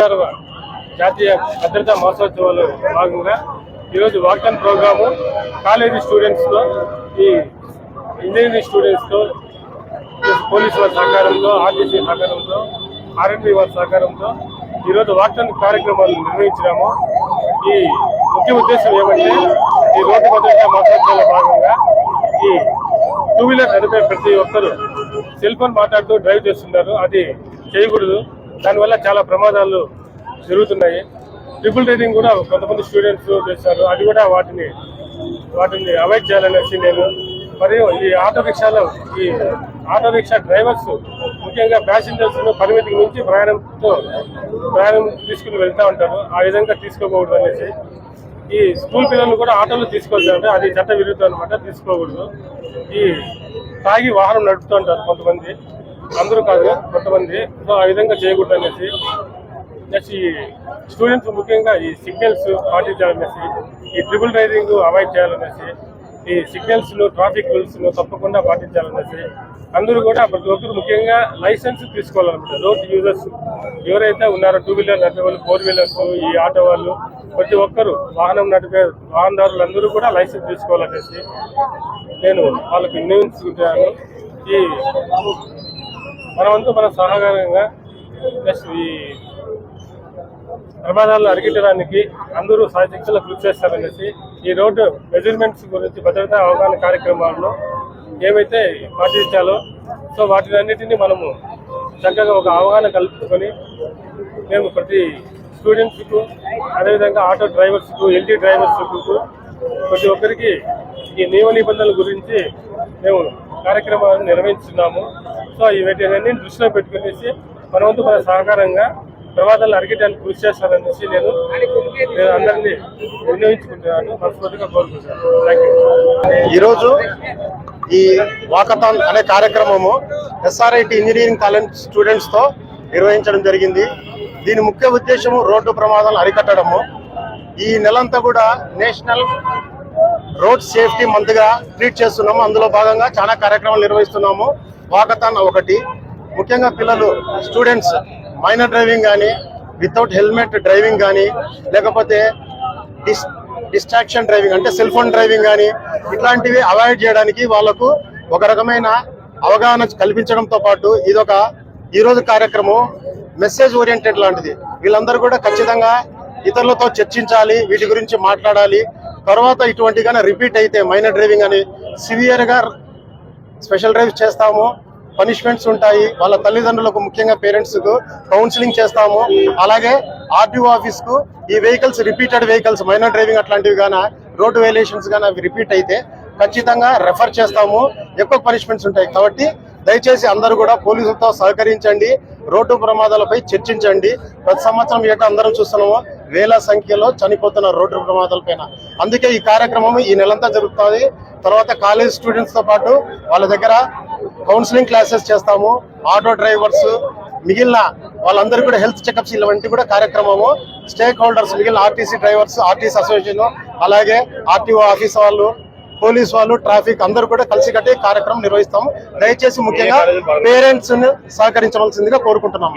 అట్లా జాతీయ భద్రతా మహోత్సవాలు భాగంగా ఈరోజు వాక్థాన్ ప్రోగ్రాము కాలేజీ స్టూడెంట్స్తో, ఈ ఇంజనీరింగ్ స్టూడెంట్స్తో, పోలీసు వారి సహకారంతో, ఆర్టీసీ సహకారంతో, ఆర్ఎండ్బి వారి సహకారంతో ఈరోజు వాక్థాన్ కార్యక్రమాలు నిర్వహించినాము. ఈ ముఖ్య ఉద్దేశం ఏమంటే, ఈ రోడ్డు భద్రతా మహోత్సవాల భాగంగా ఈ 2 వీలర్ నడిపే ప్రతి ఒక్కరూ సెల్ ఫోన్ మాట్లాడుతూ డ్రైవ్ చేస్తున్నారు. అది చేయకూడదు. దానివల్ల చాలా ప్రమాదాలు జరుగుతున్నాయి. ట్రిపుల్ రైడింగ్ కూడా కొంతమంది స్టూడెంట్స్ చేస్తారు. అది కూడా వాటిని అవాయిడ్ చేయాలనేసి నేను, మరియు ఈ ఆటో రిక్షా డ్రైవర్స్ ముఖ్యంగా ప్యాసింజర్స్ పరిమితికి మించి ప్రయాణం తీసుకుని వెళ్తూ ఉంటారు. ఆ విధంగా తీసుకోకూడదు అనేసి, ఈ స్కూల్ పిల్లలు కూడా ఆటోలు తీసుకోవచ్చు, అది చట్ట విరుద్ధం అనమాట, తీసుకోకూడదు. ఈ తాగి వాహనం నడుపుతూ ఉంటారు కొంతమంది, అందరూ కాదు కొంతమంది. సో ఆ విధంగా చేయకూడదు అనేసి, నెక్స్ట్ ఈ స్టూడెంట్స్ ముఖ్యంగా ఈ సిగ్నల్స్ పాటించాలనేసి, ఈ ట్రిపుల్ రైడింగ్ అవాయిడ్ చేయాలనేసి, ఈ సిగ్నల్స్ను, ట్రాఫిక్ రూల్స్ను తప్పకుండా పాటించాలనేసి అందరూ కూడా ప్రతి ఒక్కరు ముఖ్యంగా లైసెన్స్ తీసుకోవాలన్నమాట. రోడ్ యూజర్స్ ఎవరైతే ఉన్నారో 2 వీలర్ నడిపే వాళ్ళు, 4 వీలర్స్, ఈ ఆటో వాళ్ళు, ప్రతి ఒక్కరూ వాహనం నడిపే వాహనదారులందరూ కూడా లైసెన్స్ తీసుకోవాలనేసి నేను వాళ్ళకి వినియోగించుకుంటున్నాను. ఈ మనమంతా మన సహకారంగా ప్లస్ ఈ ప్రమాదాలను అరికట్టడానికి అందరూ సాయశక్తులు కృషి చేస్తారనేసి ఈ రోడ్డు మెజర్మెంట్స్ గురించి భద్రతా అవగాహన కార్యక్రమాల్లో ఏమైతే పాటించాలో సో వాటినన్నిటినీ మనము చక్కగా ఒక అవగాహన కల్పించుకొని మేము ప్రతి స్టూడెంట్స్కు అదేవిధంగా ఆటో డ్రైవర్స్కు ఎల్టీ డ్రైవర్స్కు ప్రతి ఒక్కరికి ఈ నియమ నిబంధనల గురించి మేము కార్యక్రమాలను నిర్వహిస్తున్నాము. సో వీటిని దృష్టిలో పెట్టుకునేసి మనవంతు మన సహకారంగా ప్రమాదాలను అరికట్టడానికి కృషి చేస్తారనేసి నేను అందరినీ వినియోగించుకుంటున్నాను, మనస్ఫూర్తిగా కోరుకుంటున్నాను. Thank you. ఈరోజు ఈ వాకథాన్ అనే కార్యక్రమము ఎస్ఆర్ఐటి ఇంజనీరింగ్ కాలేజ్ స్టూడెంట్స్తో నిర్వహించడం జరిగింది. దీని ముఖ్య ఉద్దేశము రోడ్డు ప్రమాదాలను అరికట్టడము. ఈ నెలంతా కూడా నేషనల్ రోడ్ సేఫ్టీ మంత్గా ట్రీట్ చేస్తున్నాము. అందులో భాగంగా చాలా కార్యక్రమాలు నిర్వహిస్తున్నాము. వాకథాన్ ఒకటి. ముఖ్యంగా పిల్లలు స్టూడెంట్స్ మైనర్ డ్రైవింగ్ కానీ, వితౌట్ హెల్మెట్ డ్రైవింగ్ కానీ, లేకపోతే డిస్ట్రాక్షన్ డ్రైవింగ్ అంటే సెల్ ఫోన్ డ్రైవింగ్ కానీ ఇట్లాంటివి అవాయిడ్ చేయడానికి వాళ్ళకు ఒక రకమైన అవగాహన కల్పించడంతో పాటు ఇదొక ఈరోజు కార్యక్రమం మెసేజ్ ఓరియంటెడ్ లాంటిది. వీళ్ళందరూ కూడా ఖచ్చితంగా ఇతరులతో చర్చించాలి, వీటి గురించి మాట్లాడాలి. తర్వాత ఇటువంటిగానే రిపీట్ అయితే మైనర్ డ్రైవింగ్ అని సివియర్గా స్పెషల్ డ్రైవ్ చేస్తాము, పనిష్మెంట్స్ ఉంటాయి. వాళ్ళ తల్లిదండ్రులకు ముఖ్యంగా పేరెంట్స్కు కౌన్సిలింగ్ చేస్తాము. అలాగే ఆర్టీఓ ఆఫీస్కు ఈ vehicles repeated vehicles minor driving అట్లాంటివి గానా రోడ్డు వైలేషన్స్ గానా రిపీట్ అయితే ఖచ్చితంగా రెఫర్ చేస్తాము. ఎక్కువ పనిష్మెంట్స్ ఉంటాయి. కాబట్టి దయచేసి అందరూ కూడా పోలీసులతో సహకరించండి, రోడ్డు ప్రమాదాలపై చర్చించండి. ప్రతి సంవత్సరం ఏటా అందరం చూస్తున్నాము వేల సంఖ్యలో చనిపోతున్న రోడ్డు ప్రమాదాలపైన. అందుకే ఈ కార్యక్రమం ఈ నెలంతా జరుగుతుంది. తర్వాత కాలేజ్ స్టూడెంట్స్తో పాటు వాళ్ళ దగ్గర కౌన్సిలింగ్ క్లాసెస్ చేస్తాము. ఆటో డ్రైవర్స్ మిగిలిన వాళ్ళందరూ కూడా హెల్త్ చెకప్స్ ఇలాంటి కూడా కార్యక్రమము. స్టేక్ హోల్డర్స్ మిగిలిన ఆర్టీసీ డ్రైవర్స్, ఆర్టీసీ అసోసియేషన్, అలాగే ఆర్టీఓ ఆఫీస్ వాళ్ళు, పోలీస్ వాళ్ళు, ట్రాఫిక్ అందరూ కూడా కలిసికట్టి కార్యక్రమం నిర్వహిస్తాము. దయచేసి ముఖ్యంగా పేరెంట్స్ సహకరించవలసిందిగా కోరుకుంటున్నాము.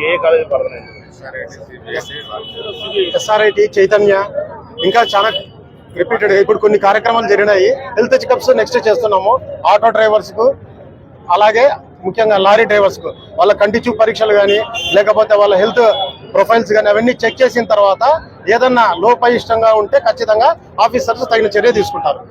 ఎస్ఆర్ఐటి చైతన్య ఇంకా చాలా రిపీటెడ్ ఇప్పుడు కొన్ని కార్యక్రమాలు జరిగినాయి. హెల్త్ చెకప్స్ నెక్స్ట్ చేస్తున్నాము. ఆటో డ్రైవర్స్ కు అలాగే ముఖ్యంగా లారీ డ్రైవర్స్ కు వాళ్ళ కంటి చూపు పరీక్షలు కానీ లేకపోతే వాళ్ళ హెల్త్ ప్రొఫైల్స్ కానీ అవన్నీ చెక్ చేసిన తర్వాత ఏదన్నా లోపయిష్టంగా ఉంటే ఖచ్చితంగా ఆఫీసర్స్ తగిన చర్య తీసుకుంటారు.